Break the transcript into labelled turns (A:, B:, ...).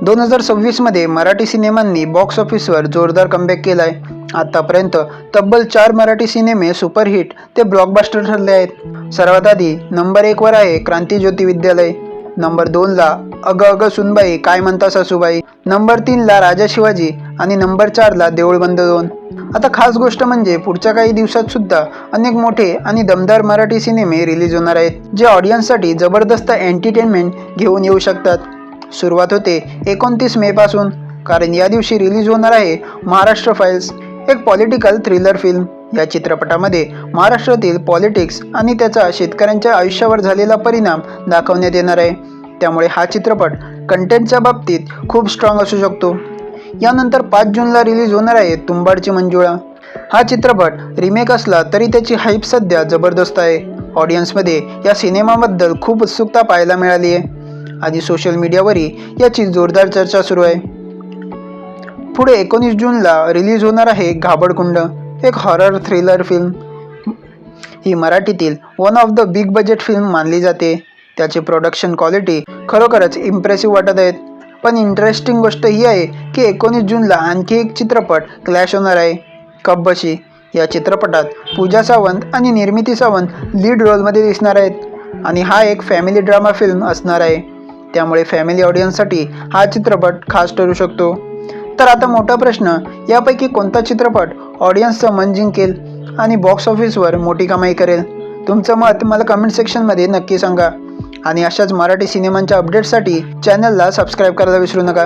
A: 2026 मध्ये मराठी सिनेमांनी बॉक्स ऑफिसवर जोरदार कमबॅक केलाय। आतापर्यंत तब्बल 4 मराठी सिनेमे सुपरहिट ते ब्लॉकबस्टर ठरले आहेत। सर्वात आधी नंबर 1 वर आहे क्रांतिज्योती विद्यालय, नंबर 2 ला अग अग सुनबाई काय म्हणता सासूबाई, नंबर 3 ला राजा शिवाजी आणि नंबर 4 ला देऊळ बंद 2। आता खास गोष्ट म्हणजे पुढच्या काही दिवसात सुद्धा अनेक मोठे आणि दमदार मराठी सिनेमे रिलीज होणार आहेत, जे ऑडियन्ससाठी जबरदस्त एंटरटेनमेंट घेऊन येऊ शकतात। सुरुवात होते 29 मे पासून, कारण या दिवशी रिलीज होणार आहे महाराष्ट्र फाइल्स, एक पॉलिटिकल थ्रिलर फिल्म। या चित्रपटामध्ये महाराष्ट्रातील पॉलिटिक्स आणि त्याचा शेतकऱ्यांच्या आयुष्यावर झालेला परिणाम दाखवण्यात येणार आहे, त्यामुळे हा चित्रपट कंटेंटच्या बाबतीत खूप स्ट्रॉंग असू शकतो। यानंतर 5 जूनला रिलीज होणार आहे तुंबाडची मंजुळा। हा चित्रपट रिमेक असला तरी त्याची हाईप सध्या जबरदस्त आहे। ऑडियन्समध्ये या सिनेमाबद्दल खूप उत्सुकता पाहायला मिळाली आहे आणि सोशल मीडियावरही याची जोरदार चर्चा सुरू आहे। पुढे 19 जूनला रिलीज होणार आहे घाबडकुंड, एक हॉरर थ्रिलर फिल्म। ही मराठीतील one of the big budget film मानली जाते। त्याची प्रोडक्शन क्वालिटी खरोखरच इम्प्रेसिव्ह वाटत आहेत। पण इंटरेस्टिंग गोष्ट ही आहे की 19 जूनला आणखी एक चित्रपट क्लॅश होणार आहे, कब्बशी। या चित्रपटात पूजा सावंत आणि निर्मिती सावंत लीड रोलमध्ये दिसणार आहेत आणि हा एक फॅमिली ड्रामा फिल्म असणार आहे, त्यामुळे फॅमिली ऑडियन्ससाठी हा चित्रपट खास ठरू शकतो। तर आता मोठा प्रश्न, यापैकी कोणता चित्रपट ऑडियन्सचं मन जिंकेल आणि बॉक्स ऑफिसवर मोठी कमाई करेल? तुमचं मत मला कमेंट सेक्शनमध्ये नक्की सांगा आणि अशाच मराठी सिनेमांच्या अपडेट्ससाठी चॅनलला सबस्क्राईब करायला विसरू नका।